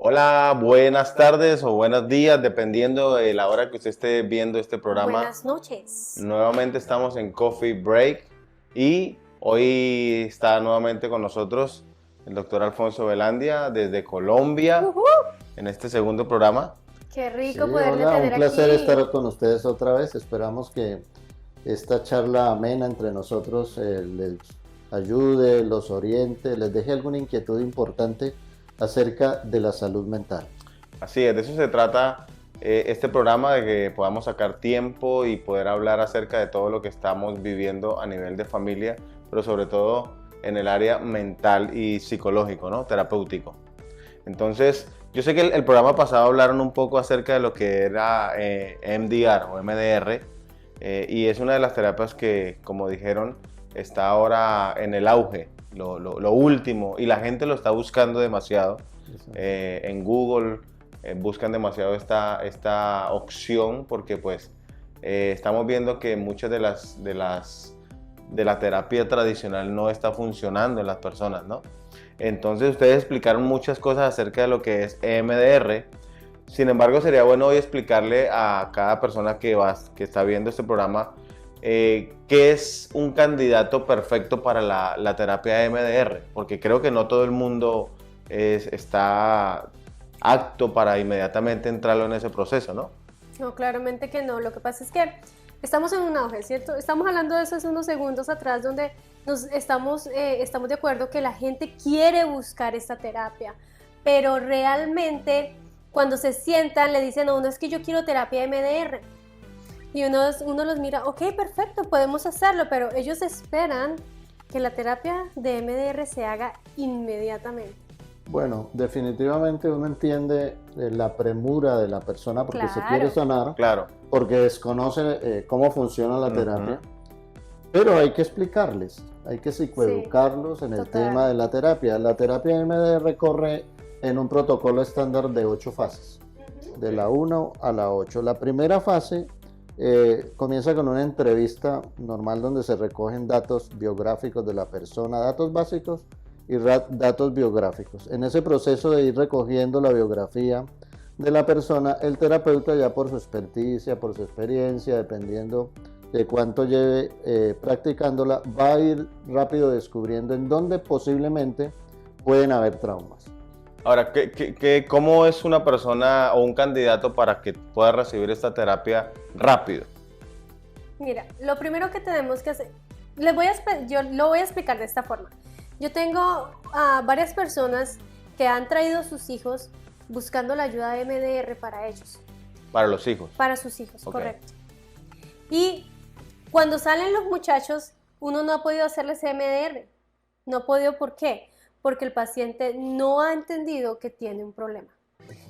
Hola, buenas tardes o buenos días, dependiendo de la hora que usted esté viendo este programa. Buenas noches. Nuevamente estamos en Coffee Break y hoy está nuevamente con nosotros el doctor Alfonso Velandia desde Colombia en este segundo programa. Qué Sí, rico poderle hola, tener un placer aquí. estar con ustedes otra vez. Esperamos que esta charla amena entre nosotros les ayude, los oriente, les deje alguna inquietud importante acerca de la salud mental. Así es, de eso se trata este programa, de que podamos sacar tiempo y poder hablar acerca de todo lo que estamos viviendo a nivel de familia, pero sobre todo en el área mental y psicológico, ¿no? Terapéutico. Entonces, yo sé que el programa pasado hablaron un poco acerca de lo que era MDR o MDR, y es una de las terapias que, como dijeron, está ahora en el auge, lo último, y la gente lo está buscando demasiado. En Google buscan demasiado esta opción porque pues estamos viendo que muchas de la terapia tradicional no está funcionando en las personas, ¿no? Entonces ustedes explicaron muchas cosas acerca de lo que es EMDR. Sin embargo, sería bueno hoy explicarle a cada persona que está viendo este programa qué es un candidato perfecto para la terapia EMDR, porque creo que no todo el mundo está apto para inmediatamente entrarlo en ese proceso, ¿no? No, claramente que no. Lo que pasa es que estamos en un auge, ¿cierto? Estamos hablando de eso hace unos segundos atrás, donde estamos de acuerdo que la gente quiere buscar esta terapia, pero realmente cuando se sientan le dicen a uno, es que yo quiero terapia MDR. Y uno los mira, ok, perfecto, podemos hacerlo, pero ellos esperan que la terapia de MDR se haga inmediatamente. Bueno, definitivamente uno entiende la premura de la persona porque se Claro. quiere sanar, Claro. porque desconoce cómo funciona la terapia, pero hay que explicarles, hay que psicoeducarlos en el total. tema de la terapia. La terapia MDR corre en un protocolo estándar de 8 fases, de la 1 a la 8. La primera fase comienza con una entrevista normal donde se recogen datos biográficos de la persona, datos básicos y datos biográficos. En ese proceso de ir recogiendo la biografía de la persona, el terapeuta, ya por su experticia, por su experiencia, dependiendo de cuánto lleve practicándola, va a ir rápido descubriendo en dónde posiblemente pueden haber traumas. Ahora, ¿cómo es una persona o un candidato para que pueda recibir esta rápido? Mira, lo primero que tenemos que hacer, yo lo voy a explicar de esta forma. Yo tengo a varias personas que han traído a sus hijos buscando la ayuda de MDR para ellos. Para los hijos. Para sus hijos, Ok. correcto. Y cuando salen los muchachos, uno no ha podido hacerles MDR. No ha podido, ¿por qué? Porque el paciente no ha entendido que tiene un problema.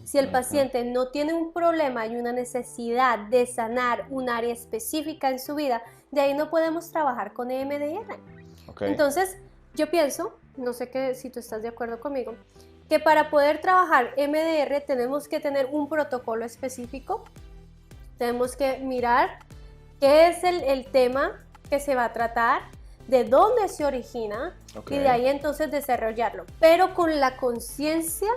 Si el paciente no tiene un problema y una necesidad de sanar un área específica en su vida, de ahí no podemos trabajar con EMDR. Ok. Entonces, yo pienso, no sé si tú estás de acuerdo conmigo, que para poder trabajar MDR tenemos que tener un protocolo específico, tenemos que mirar qué es el tema que se va a tratar, de dónde se origina, Ok. y de ahí entonces desarrollarlo, pero con la conciencia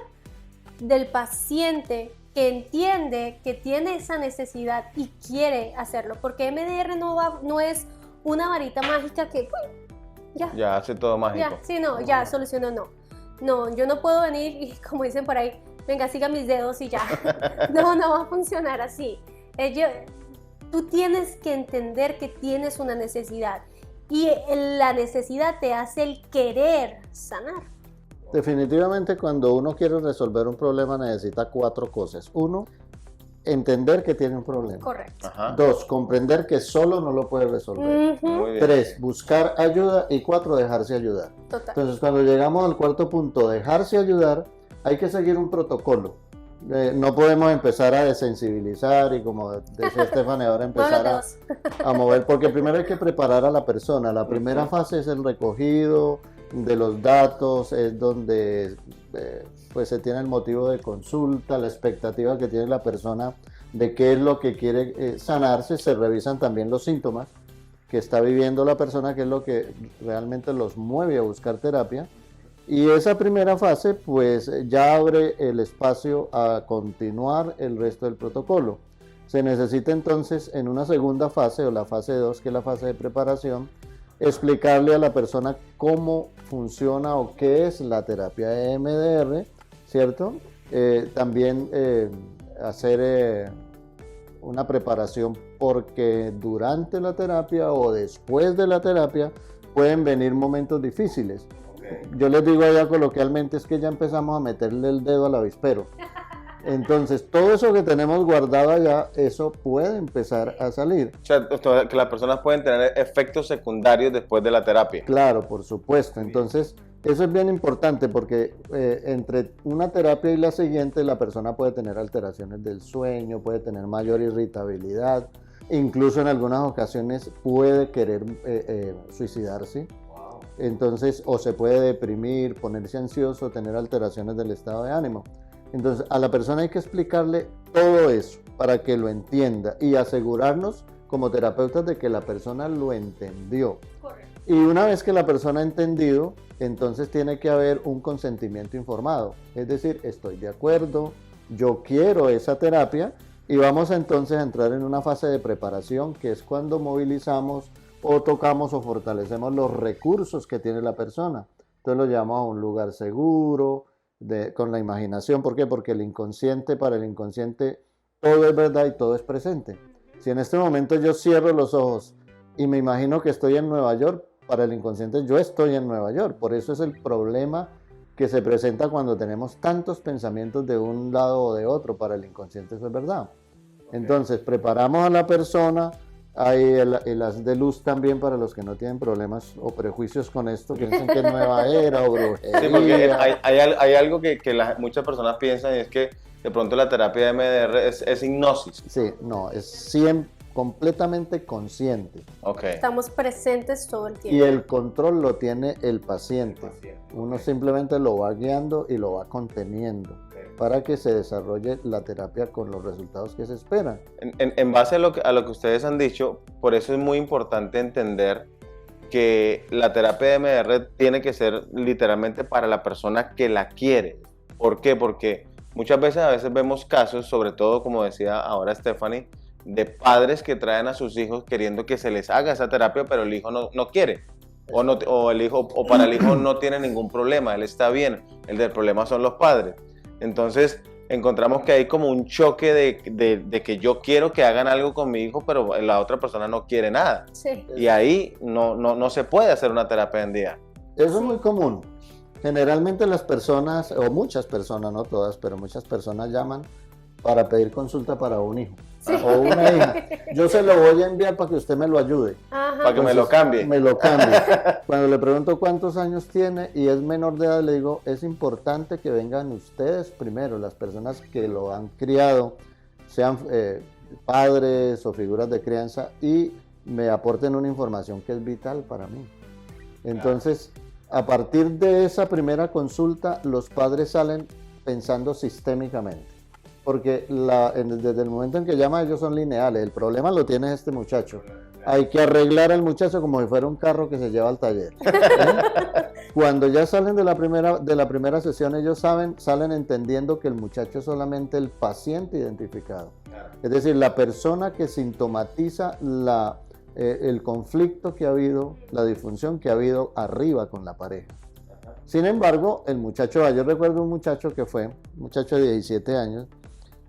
del paciente que entiende que tiene esa necesidad y quiere hacerlo, porque MDR no es una varita mágica que Ya hace todo mágico. ya, sí, no, ya solucionó, no. No, yo no puedo venir y como dicen por ahí, venga, siga mis dedos y ya. No va a funcionar así. Tú tienes que entender que tienes una necesidad y la necesidad te hace el querer sanar. Definitivamente cuando uno quiere resolver un problema necesita 4 cosas. 1, entender que tiene un problema. Correcto. Ajá. 2, comprender que solo no lo puede resolver. Ujú, Muy bien. 3, buscar ayuda. Y 4, dejarse ayudar. total. Entonces cuando llegamos al cuarto punto, dejarse ayudar, hay que seguir un protocolo. No podemos empezar a desensibilizar y, como decía Stephanie, ahora empezar a mover, porque primero hay que preparar a la persona. La primera fase es el recogido de los datos, es donde pues se tiene el motivo de consulta, la expectativa que tiene la persona de qué es lo que quiere sanarse. Se revisan también los síntomas que está viviendo la persona, que es lo que realmente los mueve a buscar terapia. Y esa primera fase pues ya abre el espacio a continuar el resto del protocolo. Se necesita entonces en una segunda fase o la fase 2, que es la fase de preparación, explicarle a la persona cómo funciona o qué es la terapia EMDR, ¿cierto? También hacer una preparación porque durante la terapia o después de la terapia pueden venir momentos difíciles. Yo les digo allá coloquialmente es que ya empezamos a meterle el dedo al avispero. Entonces, todo eso que tenemos guardado allá, eso puede empezar a salir. O sea, que las personas pueden tener efectos secundarios después de la terapia. Claro, por supuesto. Entonces, eso es bien importante porque entre una terapia y la siguiente, la persona puede tener alteraciones del sueño, puede tener mayor irritabilidad, incluso en algunas ocasiones puede querer suicidarse. Entonces, o se puede deprimir, ponerse ansioso, tener alteraciones del estado de ánimo. Entonces, a la persona hay que explicarle todo eso para que lo entienda y asegurarnos como terapeutas de que la persona lo entendió. Correcto. Y una vez que la persona ha entendido, entonces tiene que haber un consentimiento informado. Es decir, estoy de acuerdo, yo quiero esa terapia y vamos entonces a entrar en una fase de preparación que es cuando movilizamos o tocamos o fortalecemos los recursos que tiene la persona. Entonces lo llevamos a un lugar seguro, con la imaginación. ¿Por qué? Porque para el inconsciente todo es verdad y todo es presente. Si en este momento yo cierro los ojos y me imagino que estoy en Nueva York, para el inconsciente yo estoy en Nueva York. Por eso es el problema que se presenta cuando tenemos tantos pensamientos de un lado o de otro. Para el inconsciente eso es verdad. Entonces preparamos a la persona. Hay el haz de luz también para los que no tienen problemas o prejuicios con esto, piensan que es nueva era o brujería. Sí, porque hay algo que muchas personas piensan y es que de pronto la terapia de MDR es hipnosis. Sí, no, es completamente consciente. Okay. Estamos presentes todo el tiempo. Y el control lo tiene el paciente. Uno simplemente lo va guiando y lo va conteniendo para que se desarrolle la terapia con los resultados que se esperan. En base a lo que ustedes han dicho, por eso es muy importante entender que la terapia de MDR tiene que ser literalmente para la persona que la quiere. ¿Por qué? Porque muchas veces vemos casos, sobre todo como decía ahora Stephanie, de padres que traen a sus hijos queriendo que se les haga esa terapia, pero el hijo no quiere. O para el hijo no tiene ningún problema, él está bien. El del problema son los padres. Entonces encontramos que hay como un choque de que yo quiero que hagan algo con mi hijo, pero la otra persona no quiere nada. Sí. Y ahí no se puede hacer una terapia en día. Eso es muy común. Generalmente las personas, o muchas personas, no todas, pero muchas personas llaman para pedir consulta para un hijo o una hija. Yo se lo voy a enviar para que usted me lo ayude. Ajá. Para que me lo cambie. Me lo cambie. Cuando le pregunto cuántos años tiene y es menor de edad, le digo, es importante que vengan ustedes primero, las personas que lo han criado, sean padres o figuras de crianza, y me aporten una información que es vital para mí. Entonces, a partir de esa primera consulta, los padres salen pensando sistémicamente. Porque desde el momento en que llama, ellos son lineales. El problema lo tiene este muchacho. Hay que arreglar al muchacho como si fuera un carro que se lleva al taller. Cuando ya salen de la primera sesión, ellos salen entendiendo que el muchacho es solamente el paciente identificado. Es decir, la persona que sintomatiza el conflicto que ha habido, la disfunción que ha habido arriba con la pareja. Sin embargo, el muchacho, yo recuerdo un muchacho un muchacho de 17 años,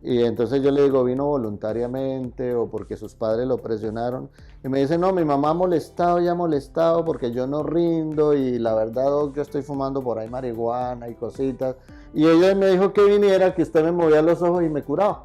y entonces yo le digo, vino voluntariamente o porque sus padres lo presionaron, y me dice, no, mi mamá ha molestado porque yo no rindo, y la verdad, Doc, yo estoy fumando por ahí marihuana y cositas, y ella me dijo que viniera, que usted me movía los ojos y me curaba.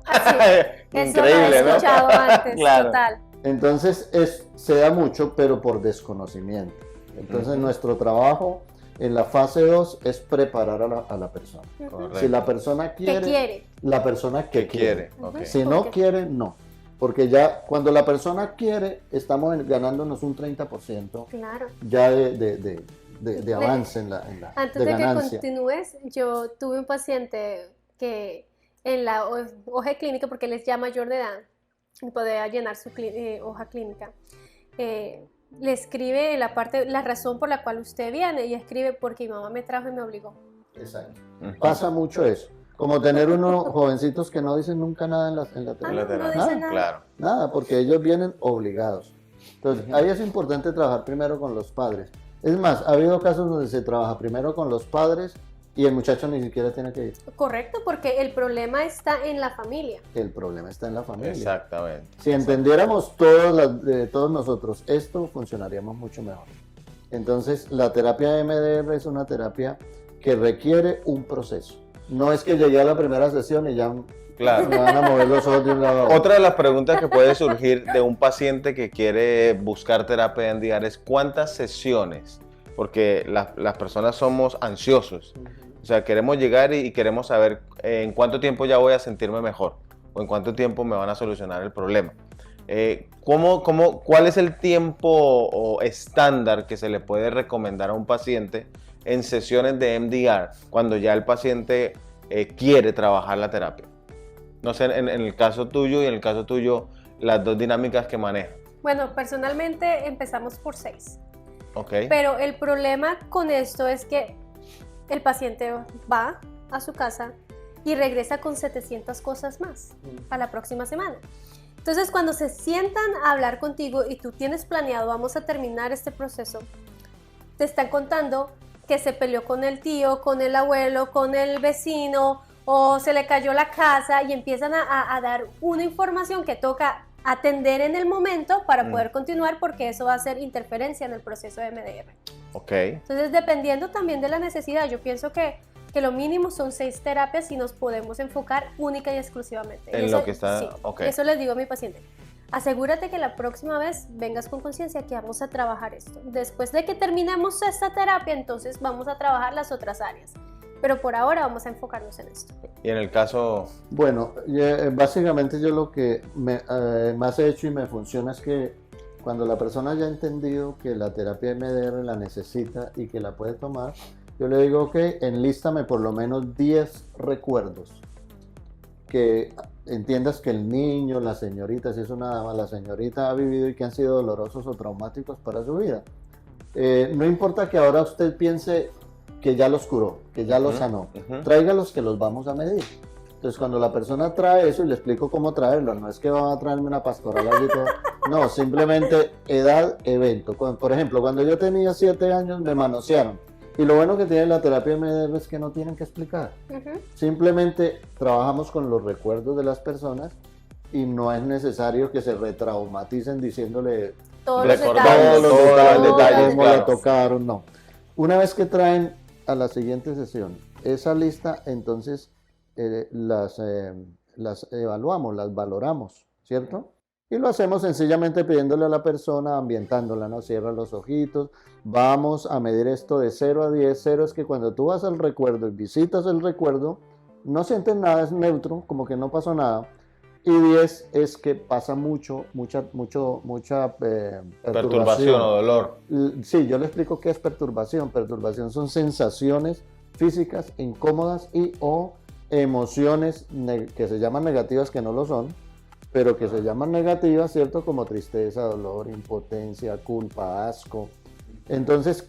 Eso lo he escuchado antes, Claro. Total. Entonces se da mucho, pero por desconocimiento. Entonces nuestro trabajo en la fase 2 es preparar a la persona. Correcto. Si la persona quiere, la persona que quiere. Okay. Si no quiere, no. Porque ya cuando la persona quiere, estamos ganándonos un 30% Claro. ya de avance en la Antes de de que ganancia. continúes, yo tuve un paciente que en la hoja clínica, porque él es ya mayor de edad, y podía llenar su hoja clínica, le escribe la parte, la razón por la cual usted viene, y escribe porque mi mamá me trajo y me obligó. Exacto. Pasa mucho eso. Como tener unos jovencitos que no dicen nunca nada en la terapia. no dicen nada. Claro. Nada, porque ellos vienen obligados. Entonces, ahí es importante trabajar primero con los padres. Es más, ha habido casos donde se trabaja primero con los padres y el muchacho ni siquiera tiene que ir. Correcto, porque el problema está en la familia. El problema está en la familia. Exactamente. Si entendiéramos todos nosotros esto, funcionaríamos mucho mejor. Entonces, la terapia MDR es una terapia que requiere un proceso. No es que llegué a la primera sesión y ya Claro. me van a mover los ojos de un lado a otro. Otra de las preguntas que puede surgir de un paciente que quiere buscar terapia EMDR es ¿cuántas sesiones? Porque las personas somos ansiosos. O sea, queremos llegar y queremos saber en cuánto tiempo ya voy a sentirme mejor o en cuánto tiempo me van a solucionar el problema. ¿Cuál es el tiempo estándar que se le puede recomendar a un paciente en sesiones de EMDR cuando ya el paciente quiere trabajar la terapia? No sé, en el caso tuyo y en el caso tuyo, las dos dinámicas que manejas. Bueno, personalmente empezamos por 6. Ok. Pero el problema con esto es que el paciente va a su casa y regresa con 700 cosas más a la próxima semana. Entonces, cuando se sientan a hablar contigo y tú tienes planeado, vamos a terminar este proceso, te están contando que se peleó con el tío, con el abuelo, con el vecino, o se le cayó la casa, y empiezan a dar una información que toca atender en el momento para poder continuar, porque eso va a hacer interferencia en el proceso de MDR. Ok. Entonces, dependiendo también de la necesidad, yo pienso que lo mínimo son 6 terapias y nos podemos enfocar única y exclusivamente. En eso, lo que está, sí, ok. eso les digo a mi paciente. Asegúrate que la próxima vez vengas con conciencia que vamos a trabajar esto. Después de que terminemos esta terapia, entonces vamos a trabajar las otras áreas. Pero por ahora vamos a enfocarnos en esto. Y en el caso... Bueno, básicamente yo lo que más he hecho y me funciona es que cuando la persona ya ha entendido que la terapia MDR la necesita y que la puede tomar, yo le digo, ok, enlístame por lo menos 10 recuerdos. Que entiendas que el niño, la señorita, si es una dama, la señorita ha vivido y que han sido dolorosos o traumáticos para su vida. No importa que ahora usted piense que ya los curó, que ya los sanó. Tráigalos que los vamos a medir. Entonces, cuando la persona trae eso y le explico cómo traerlo, no es que va a traerme una pastoral así todo. No, simplemente edad, evento. Por ejemplo, cuando yo tenía 7 años me manosearon. Y lo bueno que tiene la terapia MDR es que no tienen que explicar. Simplemente trabajamos con los recuerdos de las personas y no es necesario que se retraumaticen diciéndole Todos los Recordando detalles. los detalles, cómo claro. la tocaron, no. Una vez que traen a la siguiente sesión esa lista, entonces las evaluamos, las valoramos, ¿cierto? Y lo hacemos sencillamente pidiéndole a la persona, ambientándola, ¿no? Cierra los ojitos, vamos a medir esto de 0 a 10. 0 es que cuando tú vas al recuerdo y visitas el recuerdo, no sientes nada, es neutro, como que no pasó nada. Y 10 es que pasa mucha Perturbación o dolor. Sí, yo le explico qué es perturbación. Perturbación son sensaciones físicas incómodas y o emociones que se llaman negativas, que no lo son, pero que se llaman negativas, ¿cierto? Como tristeza, dolor, impotencia, culpa, asco. Entonces,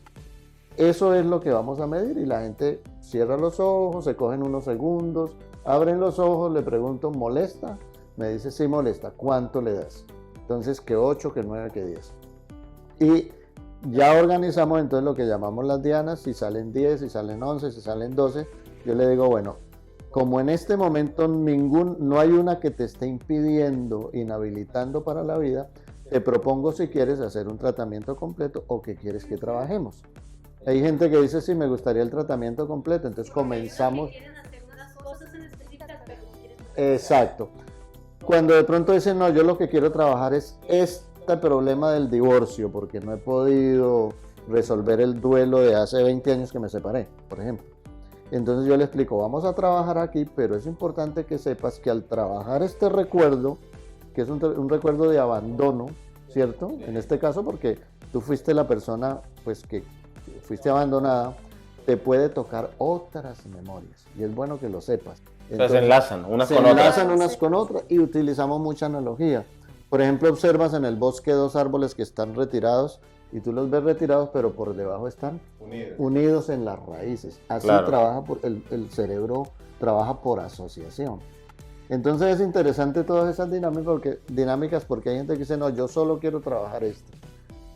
eso es lo que vamos a medir y la gente cierra los ojos, se cogen unos segundos, abren los ojos, le pregunto, ¿molesta? Me dice, sí molesta. ¿Cuánto le das? Entonces, que 8, que 9, que 10. Y ya organizamos entonces lo que llamamos las dianas, si salen 10, si salen 11, si salen 12. Yo le digo, bueno, como en este momento no hay una que te esté impidiendo, inhabilitando para la vida, te propongo si quieres hacer un tratamiento completo o que quieres que trabajemos. Hay gente que dice, sí, me gustaría el tratamiento completo, entonces comenzamos. Exacto. Cuando de pronto dicen, no, yo lo que quiero trabajar es este problema del divorcio, porque no he podido resolver el duelo de hace 20 años que me separé, por ejemplo. Entonces yo le explico, vamos a trabajar aquí, pero es importante que sepas que al trabajar este recuerdo, que es un recuerdo de abandono, ¿cierto? En este caso, porque tú fuiste la persona, pues, que fuiste abandonada, te puede tocar otras memorias, y es bueno que lo sepas. Entonces se enlazan unas se con enlazan otras. unas con otras y utilizamos mucha analogía. Por ejemplo, observas en el bosque 2 árboles que están retirados y tú los ves retirados, pero por debajo están unidos en las raíces. Así Claro. trabaja el cerebro trabaja por asociación. Entonces es interesante todas esas dinámicas porque hay gente que dice, no, yo solo quiero trabajar esto.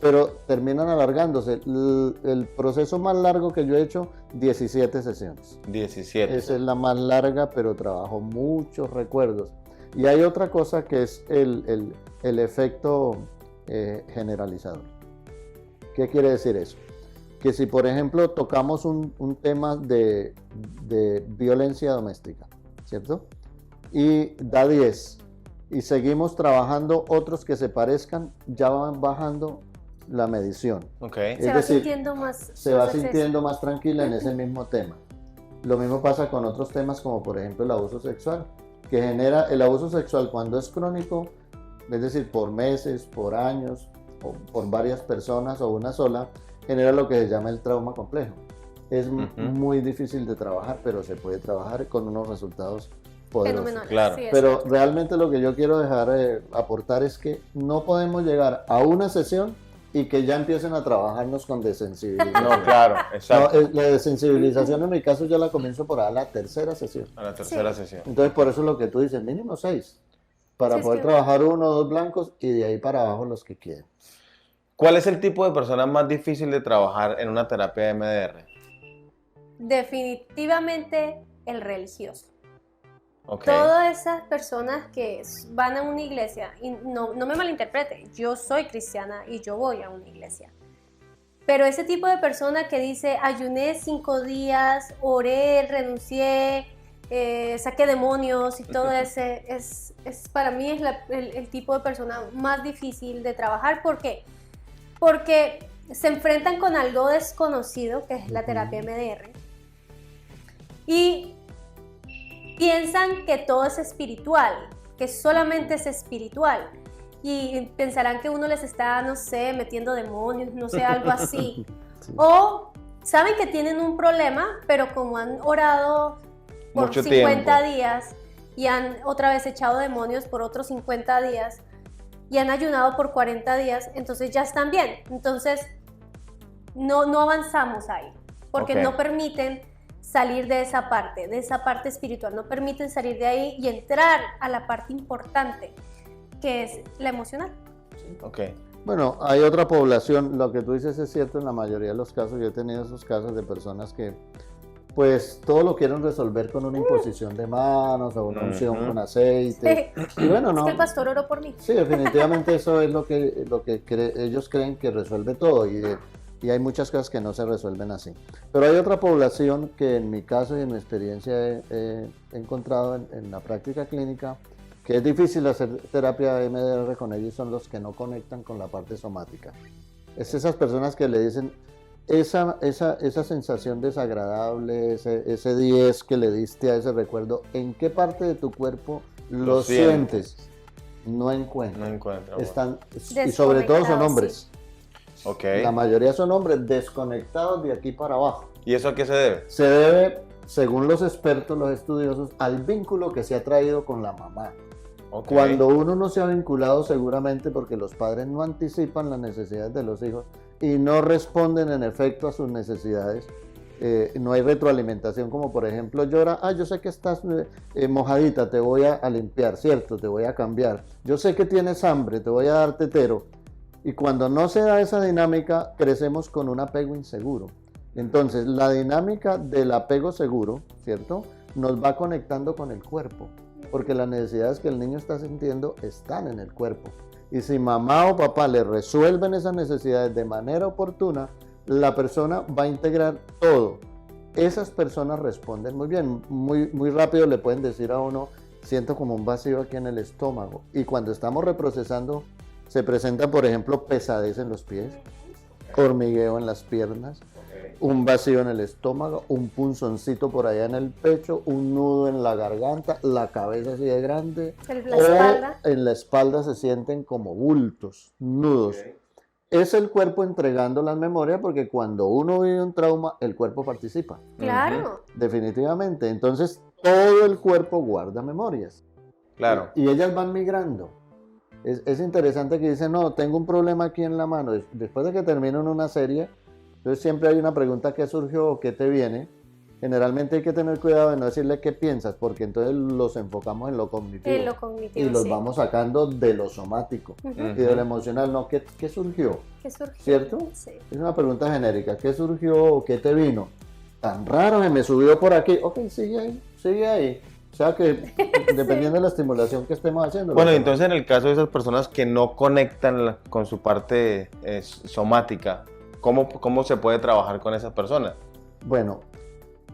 Pero terminan alargándose. El proceso más largo que yo he hecho, 17 sesiones. 17. Esa es la más larga, pero trabajo muchos recuerdos. Y hay otra cosa que es el efecto generalizador. ¿Qué quiere decir eso? Que si, por ejemplo, tocamos un tema de violencia doméstica, ¿cierto? Y da 10, y seguimos trabajando otros que se parezcan, ya van bajando la medición. Ok. Se va sintiendo más. Se va más acceso. sintiendo más tranquila en ese mismo tema. Lo mismo pasa con otros temas como por ejemplo el abuso sexual, que genera el abuso sexual cuando es crónico, es decir, por meses, por años, o por varias personas o una sola, genera lo que se llama el trauma complejo. Es muy difícil de trabajar, pero se puede trabajar con unos resultados poderosos. Fenomenal. Claro. Sí, Pero exacto. realmente lo que yo quiero dejar aportar es que no podemos llegar a una sesión y que ya empiecen a trabajarnos con desensibilización. No, claro, exacto. No, la desensibilización en mi caso yo la comienzo por la tercera sesión. A la tercera Sí. sesión. Entonces por eso lo que tú dices, mínimo 6, para Sí, es poder que- trabajar 1 o 2 blancos y de ahí para abajo los que quieran. ¿Cuál es el tipo de persona más difícil de trabajar en una terapia de MDR? Definitivamente el religioso. Ok. Todas esas personas que van a una iglesia, y no me malinterprete, yo soy cristiana y yo voy a una iglesia. Pero ese tipo de persona que dice, ayuné 5 días, oré, renuncié, saqué demonios y todo ese, para mí es el tipo de persona más difícil de trabajar. ¿Por qué? Porque se enfrentan con algo desconocido, que es la terapia MDR, y piensan que todo es espiritual, que solamente es espiritual, y pensarán que uno les está, no sé, metiendo demonios, no sé, algo así. Sí. O saben que tienen un problema, pero como han orado por Mucho 50 tiempo. días y han otra vez echado demonios por otros 50 días y han ayunado por 40 días, entonces ya están bien. Entonces no avanzamos ahí, porque Ok. no permiten salir de esa parte espiritual, no permiten salir de ahí y entrar a la parte importante, que es la emocional. Ok. Bueno, hay otra población, lo que tú dices es cierto en la mayoría de los casos, yo he tenido esos casos de personas que pues todo lo quieren resolver con una imposición de manos o una unción con aceite. Sí. Y bueno, Es no. que el pastor oró por mí. Sí, definitivamente eso es lo que ellos creen que resuelve todo y hay muchas cosas que no se resuelven así. Pero hay otra población que en mi caso y en mi experiencia he encontrado en la práctica clínica que es difícil hacer terapia MDR con ellos, son los que no conectan con la parte somática. Es esas personas que le dicen esa sensación desagradable, ese 10 que le diste a ese recuerdo, ¿en qué parte de tu cuerpo lo sientes? No encuentro. No encuentro. Están, y sobre todo son Desconectados, hombres. Ok. La mayoría son hombres desconectados de aquí para abajo. ¿Y eso a qué se debe? Se debe, según los expertos, los estudiosos, al vínculo que se ha traído con la mamá. Ok. Cuando uno no se ha vinculado, seguramente porque los padres no anticipan las necesidades de los hijos y no responden en efecto a sus necesidades, no hay retroalimentación, como por ejemplo llora, yo sé que estás mojadita, te voy a limpiar, cierto, te voy a cambiar, yo sé que tienes hambre, te voy a dar tetero. Y cuando no se da esa dinámica, crecemos con un apego inseguro. Entonces, la dinámica del apego seguro, ¿cierto?, nos va conectando con el cuerpo, porque las necesidades que el niño está sintiendo están en el cuerpo. Y si mamá o papá le resuelven esas necesidades de manera oportuna, la persona va a integrar todo. Esas personas responden muy bien, muy rápido le pueden decir a uno, siento como un vacío aquí en el estómago. Y cuando estamos reprocesando, se presenta, por ejemplo, pesadez en los pies, hormigueo en las piernas, un vacío en el estómago, un punzoncito por allá en el pecho, un nudo en la garganta, la cabeza así de grande, La espalda. o en la espalda se sienten como bultos, nudos. Es el cuerpo entregando las memorias porque cuando uno vive un trauma, el cuerpo participa, Claro. definitivamente. Entonces, todo el cuerpo guarda memorias. Claro. Y ellas van migrando. Es interesante que dicen, no, tengo un problema aquí en la mano. Después de que terminan una serie, entonces siempre hay una pregunta, ¿qué surgió o qué te viene? Generalmente hay que tener cuidado de no decirle qué piensas, porque entonces los enfocamos en lo cognitivo. En lo cognitivo, y los sí. vamos sacando de lo somático y de lo emocional. No, ¿qué surgió? ¿Qué surgió? ¿Cierto? Sí. Es una pregunta genérica. ¿Qué surgió o qué te vino? Tan raro, se me subió por aquí. Ok, sigue ahí, sigue ahí. O sea que dependiendo de la estimulación que estemos haciendo. Bueno, entonces en el caso de esas personas que no conectan con su parte somática, ¿cómo se puede trabajar con esas personas? Bueno,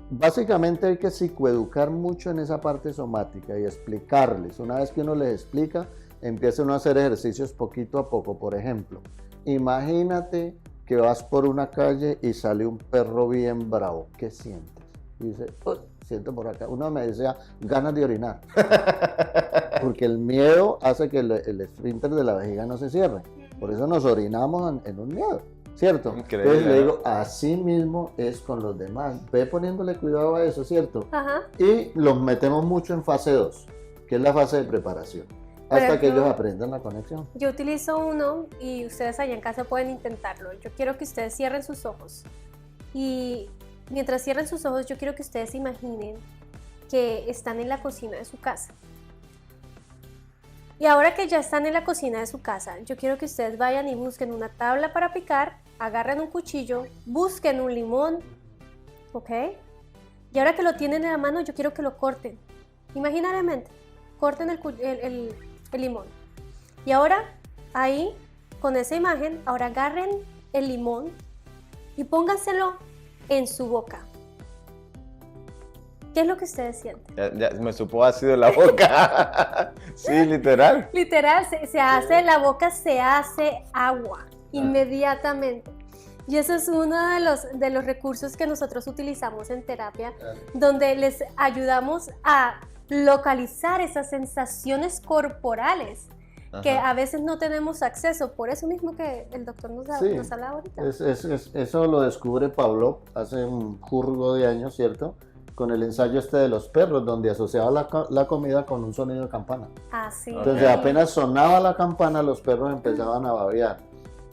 básicamente hay que psicoeducar mucho en esa parte somática y explicarles. Una vez que uno les explica, empieza uno a hacer ejercicios poquito a poco. Por ejemplo, imagínate que vas por una calle y sale un perro bien bravo. ¿Qué sientes? Y dice, siento por acá. Uno me decía, ganas de orinar. Porque el miedo hace que el esfínter de la vejiga no se cierre. Por eso nos orinamos en un miedo. ¿Cierto? Increíble, entonces le ¿no? digo, así mismo es con los demás. Ve poniéndole cuidado a eso, ¿cierto? Ajá. Y los metemos mucho en fase 2, que es la fase de preparación, hasta que ellos aprendan la conexión. Yo utilizo uno y ustedes allá en casa pueden intentarlo. Yo quiero que ustedes cierren sus ojos. Y mientras cierren sus ojos, yo quiero que ustedes imaginen que están en la cocina de su casa. Y ahora que ya están en la cocina de su casa, yo quiero que ustedes vayan y busquen una tabla para picar, agarren un cuchillo, busquen un limón, ¿ok? Y ahora que lo tienen en la mano, yo quiero que lo corten. Imaginariamente, corten el limón. Y ahora, ahí, con esa imagen, ahora agarren el limón y pónganselo en su boca. ¿Qué es lo que ustedes sienten? Ya me supo ácido en la boca. Sí, literal. Literal, la boca se hace agua inmediatamente. Y eso es uno de los recursos que nosotros utilizamos en terapia, donde les ayudamos a localizar esas sensaciones corporales que a veces no tenemos acceso, por eso mismo que el doctor nos habla ahorita. Eso lo descubre Pavlov hace un jurgo de años, ¿cierto? Con el ensayo de los perros, donde asociaba la comida con un sonido de campana. Ah, sí. Entonces apenas sonaba la campana, los perros empezaban a babear.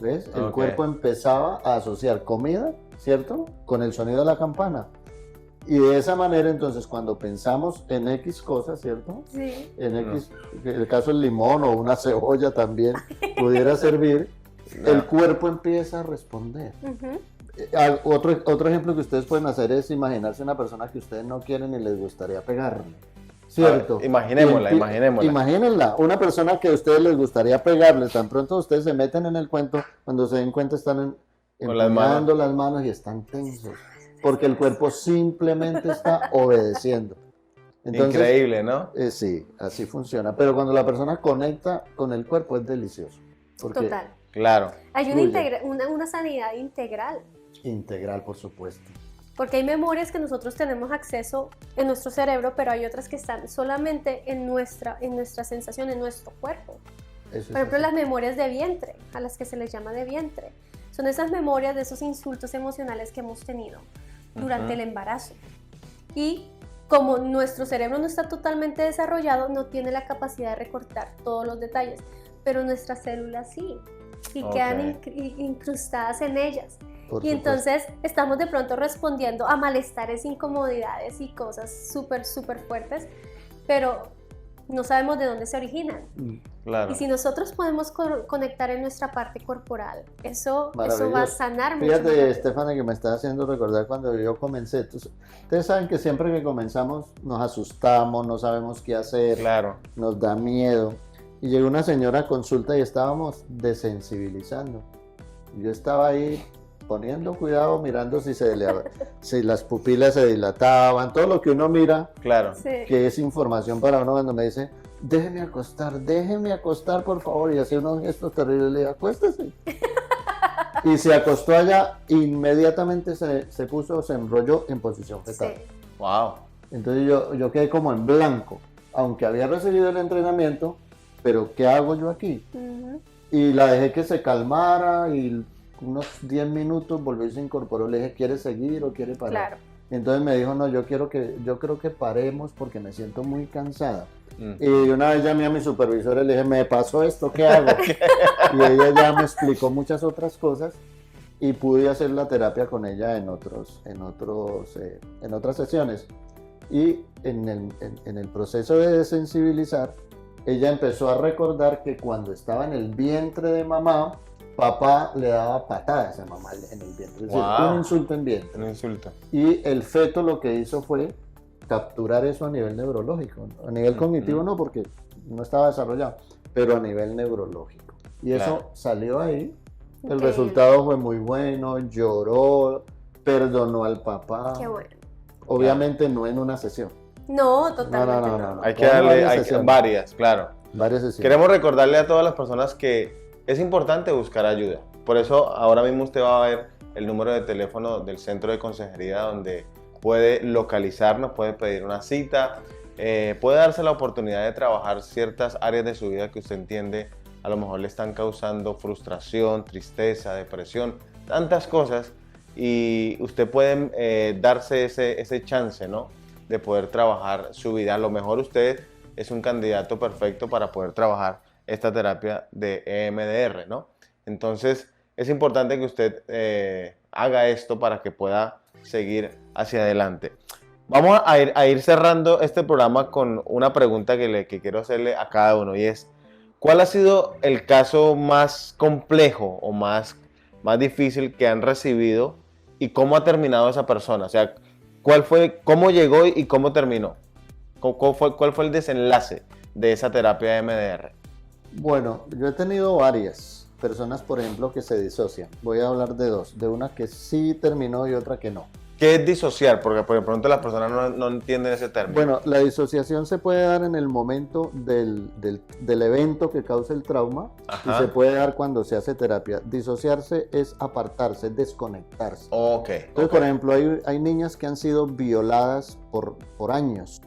¿Ves? El cuerpo empezaba a asociar comida, ¿cierto? Con el sonido de la campana. Y de esa manera, entonces, cuando pensamos en X cosas, ¿cierto? Sí. En X, el caso del limón o una cebolla también pudiera servir, el cuerpo empieza a responder. Otro ejemplo que ustedes pueden hacer es imaginarse una persona que ustedes no quieren y les gustaría pegarle. ¿Cierto? Imaginémosla. Imagínenla, una persona que a ustedes les gustaría pegarle, tan pronto ustedes se meten en el cuento, cuando se den cuenta están empuñando las manos y están tensos, porque el cuerpo simplemente está obedeciendo. Entonces, increíble, ¿no? Sí, así funciona, pero cuando la persona conecta con el cuerpo es delicioso. Total. Claro. Hay una sanidad integral. Integral, por supuesto. Porque hay memorias que nosotros tenemos acceso en nuestro cerebro, pero hay otras que están solamente en nuestra sensación, en nuestro cuerpo. Por ejemplo, las memorias de vientre, a las que se les llama de vientre. Son esas memorias de esos insultos emocionales que hemos tenido durante el embarazo. Y como nuestro cerebro no está totalmente desarrollado, no tiene la capacidad de recortar todos los detalles, pero nuestras células sí, y quedan incrustadas en ellas. Y entonces estamos de pronto respondiendo a malestares, incomodidades y cosas súper fuertes, pero no sabemos de dónde se originan. Claro. Y si nosotros podemos conectar en nuestra parte corporal, eso va a sanar mucho. Fíjate, Estefania, que me está haciendo recordar cuando yo comencé. Ustedes saben que siempre que comenzamos nos asustamos, no sabemos qué hacer, nos da miedo. Y llegó una señora a consulta y estábamos desensibilizando. Yo estaba ahí poniendo cuidado, mirando si las pupilas se dilataban, todo lo que uno mira, que es información para uno. Cuando me dice, déjeme acostar, por favor, y hacía unos gestos terribles, le dije, acuéstese. Y se acostó allá, inmediatamente se enrolló en posición fetal. Sí. Wow. Entonces yo quedé como en blanco, aunque había recibido el entrenamiento, pero ¿qué hago yo aquí? Y la dejé que se calmara y unos 10 minutos volvió y se incorporó. Le dije, ¿quiere seguir o quiere parar? Claro. Entonces me dijo, no, yo creo que paremos porque me siento muy cansada. Y una vez llamé a mi supervisor y le dije, me pasó esto, ¿qué hago? Y ella ya me explicó muchas otras cosas y pude hacer la terapia con ella en otras sesiones. Y en el proceso de desensibilizar, ella empezó a recordar que cuando estaba en el vientre de mamá, papá le daba patadas a mamá en el vientre. Es decir, un insulto en vientre. Un insulto. Y el feto lo que hizo fue capturar eso a nivel neurológico. A nivel cognitivo no, porque no estaba desarrollado, pero a nivel neurológico. Y eso salió ahí. El resultado fue muy bueno, lloró, perdonó al papá. Qué bueno. Obviamente no en una sesión. No, totalmente no. Hay que darle varias, claro. Varias sesiones. Queremos recordarle a todas las personas que es importante buscar ayuda. Por eso ahora mismo usted va a ver el número de teléfono del centro de consejería donde puede localizarnos, puede pedir una cita, puede darse la oportunidad de trabajar ciertas áreas de su vida que usted entiende a lo mejor le están causando frustración, tristeza, depresión, tantas cosas, y usted puede darse ese chance, ¿no?, de poder trabajar su vida. A lo mejor usted es un candidato perfecto para poder trabajar esta terapia de EMDR, ¿no? Entonces es importante que usted haga esto para que pueda seguir hacia adelante. Vamos a ir cerrando este programa con una pregunta que quiero hacerle a cada uno, y es: ¿cuál ha sido el caso más complejo o más difícil que han recibido y cómo ha terminado esa persona? O sea, cómo llegó y cómo terminó? ¿Cuál fue el desenlace de esa terapia de MDR? Bueno, yo he tenido varias personas, por ejemplo, que se disocian. Voy a hablar de dos, de una que sí terminó y otra que no. ¿Qué es disociar? Porque por de pronto las personas no entienden ese término. Bueno, la disociación se puede dar en el momento del evento que causa el trauma. Ajá. Y se puede dar cuando se hace terapia. Disociarse es apartarse, desconectarse. Entonces, por ejemplo, hay niñas que han sido violadas por años.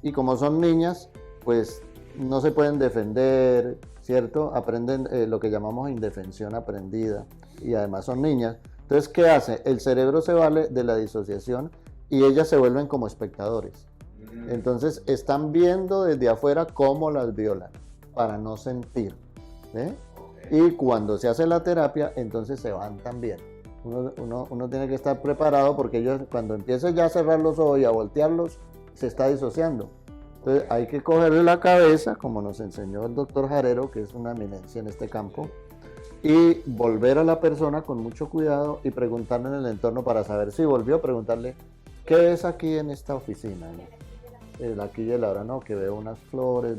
Y como son niñas, pues no se pueden defender, ¿cierto? Aprenden lo que llamamos indefensión aprendida. Y además son niñas. Entonces, ¿qué hace? El cerebro se vale de la disociación y ellas se vuelven como espectadores. Entonces, están viendo desde afuera cómo las violan para no sentir. Y cuando se hace la terapia, entonces se van también. Uno tiene que estar preparado porque ellos, cuando empiece ya a cerrar los ojos y a voltearlos, se está disociando. Entonces, hay que cogerle la cabeza, como nos enseñó el doctor Jarero, que es una eminencia en este campo, y volver a la persona con mucho cuidado y preguntarle en el entorno para saber si volvió, preguntarle, ¿qué ves aquí en esta oficina? El aquí y el ahora, no, que veo unas flores,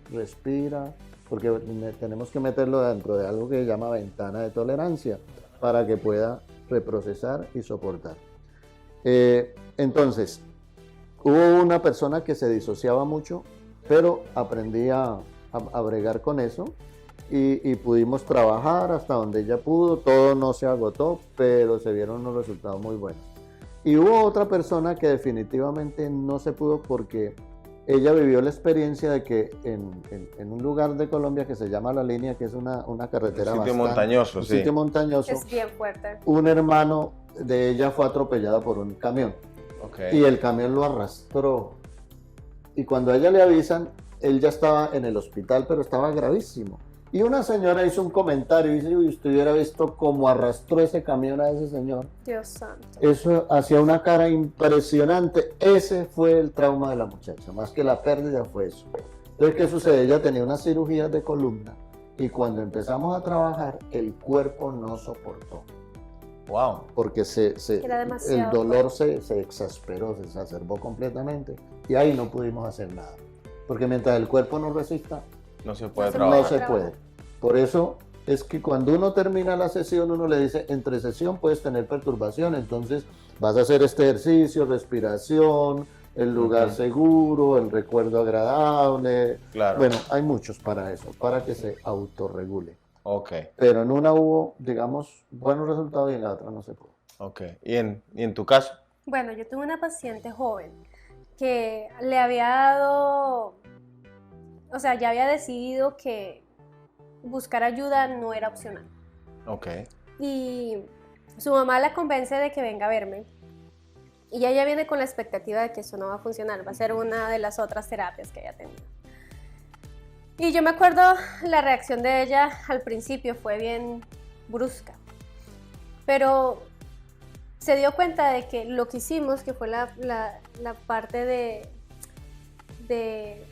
respira, porque tenemos que meterlo dentro de algo que se llama ventana de tolerancia para que pueda reprocesar y soportar. Entonces, hubo una persona que se disociaba mucho, pero aprendí a bregar con eso. Y pudimos trabajar hasta donde ella pudo, todo no se agotó, pero se vieron unos resultados muy buenos. Y hubo otra persona que definitivamente no se pudo porque ella vivió la experiencia de que en un lugar de Colombia que se llama La Línea, que es una carretera un sitio montañoso, sí. Sitio montañoso, es bien fuerte. Un hermano de ella fue atropellado por un camión. Y el camión lo arrastró. Y cuando a ella le avisan, él ya estaba en el hospital, pero estaba gravísimo. Y una señora hizo un comentario y dice, uy, usted hubiera visto cómo arrastró ese camión a ese señor. Dios santo. Eso hacía una cara impresionante. Ese fue el trauma de la muchacha, más que la pérdida fue eso. Entonces, ¿qué sucede? Ella tenía una cirugía de columna y cuando empezamos a trabajar, el cuerpo no soportó. Wow. Porque el dolor se exasperó, se exacerbó completamente y ahí no pudimos hacer nada. Porque mientras el cuerpo no resista, no se puede trabajar. No se puede. Por eso es que cuando uno termina la sesión, uno le dice, entre sesión puedes tener perturbación, entonces vas a hacer este ejercicio, respiración, el lugar seguro, el recuerdo agradable. Claro. Bueno, hay muchos para eso, para que se autorregule. Pero en una hubo, digamos, buenos resultados y en la otra no se pudo. ¿Y en tu caso? Bueno, yo tuve una paciente joven que le había dado, o sea, ya había decidido que buscar ayuda no era opcional. Y su mamá la convence de que venga a verme. Y ella viene con la expectativa de que eso no va a funcionar, va a ser una de las otras terapias que ella tenía. Y yo me acuerdo la reacción de ella al principio fue bien brusca, pero se dio cuenta de que lo que hicimos, que fue la parte de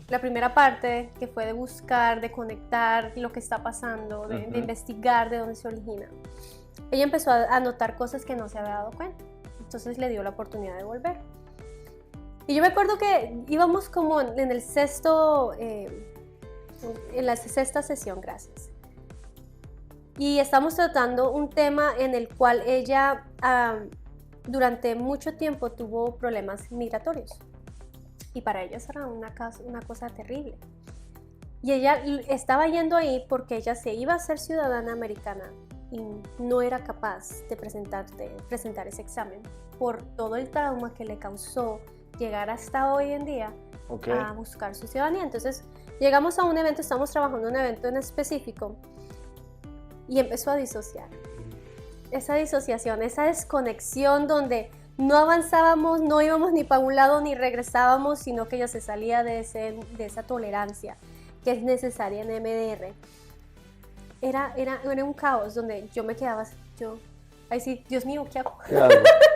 la primera parte, que fue de buscar, de conectar lo que está pasando, de investigar de dónde se origina, ella empezó a notar cosas que no se había dado cuenta. Entonces le dio la oportunidad de volver. Y yo me acuerdo que íbamos como en el sexto, en la sexta sesión, gracias. Y estamos tratando un tema en el cual ella durante mucho tiempo tuvo problemas migratorios. Y para ella eso era una cosa terrible. Y ella estaba yendo ahí porque ella se iba a ser ciudadana americana y no era capaz de presentar ese examen por todo el trauma que le causó llegar hasta hoy en día a buscar su ciudadanía. Entonces llegamos a un evento, estamos trabajando en un evento en específico y empezó a disociar. Esa disociación, esa desconexión donde no avanzábamos, no íbamos ni para un lado ni regresábamos, sino que ella se salía de esa tolerancia que es necesaria en MDR. Era un caos donde yo me quedaba, ay sí, Dios mío, ¿qué hago? ¿Qué hago?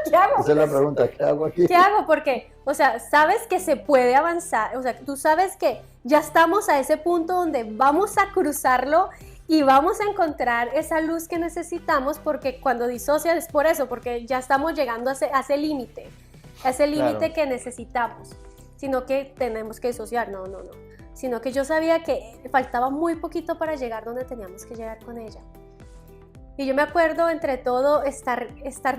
¿Qué hago? Esa es la pregunta, ¿qué hago aquí? ¿Qué hago? Porque, o sea, sabes que se puede avanzar, o sea, tú sabes que ya estamos a ese punto donde vamos a cruzarlo y vamos a encontrar esa luz que necesitamos, porque cuando disocias es por eso, porque ya estamos llegando a ese límite, claro, que necesitamos, sino que tenemos que disociar, no. Sino que yo sabía que faltaba muy poquito para llegar donde teníamos que llegar con ella. Y yo me acuerdo, entre todo, estar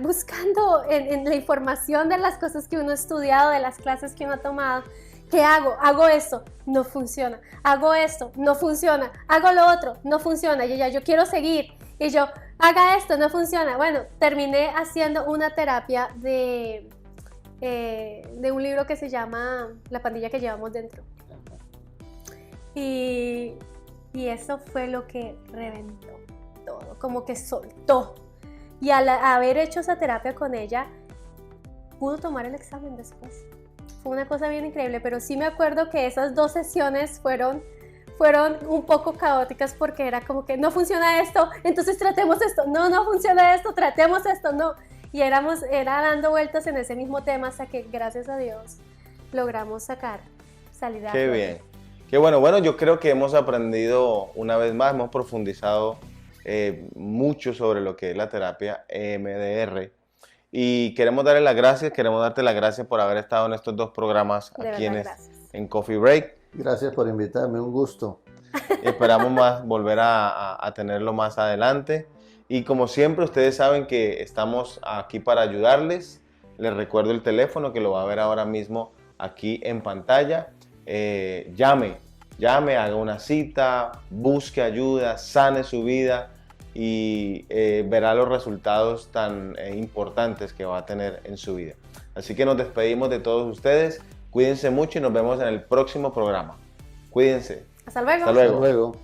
buscando en la información de las cosas que uno ha estudiado, de las clases que uno ha tomado. ¿Qué hago? Hago esto, no funciona. Hago esto, no funciona. Hago lo otro, no funciona. Y yo quiero seguir. Y yo, haga esto, no funciona. Bueno, terminé haciendo una terapia de un libro que se llama La pandilla que llevamos dentro. Y eso fue lo que reventó todo, como que soltó. Y al haber hecho esa terapia con ella, pudo tomar el examen después. Fue una cosa bien increíble, pero sí me acuerdo que esas 2 sesiones fueron un poco caóticas porque era como que no funciona esto, entonces tratemos esto, no funciona esto, tratemos esto, no. Y era dando vueltas en ese mismo tema hasta que, gracias a Dios, logramos salir. Qué bien. Qué bueno, yo creo que hemos aprendido una vez más, hemos profundizado mucho sobre lo que es la terapia EMDR y queremos darte las gracias por haber estado en estos 2 programas aquí en Coffee Break. Gracias por invitarme, un gusto. Esperamos volver a tenerlo más adelante y como siempre ustedes saben que estamos aquí para ayudarles. Les recuerdo el teléfono que lo va a ver ahora mismo aquí en pantalla. Llame, haga una cita, busque ayuda, sane su vida y verá los resultados tan importantes que va a tener en su vida. Así que nos despedimos de todos ustedes, cuídense mucho y nos vemos en el próximo programa. Cuídense. Hasta luego. Hasta luego.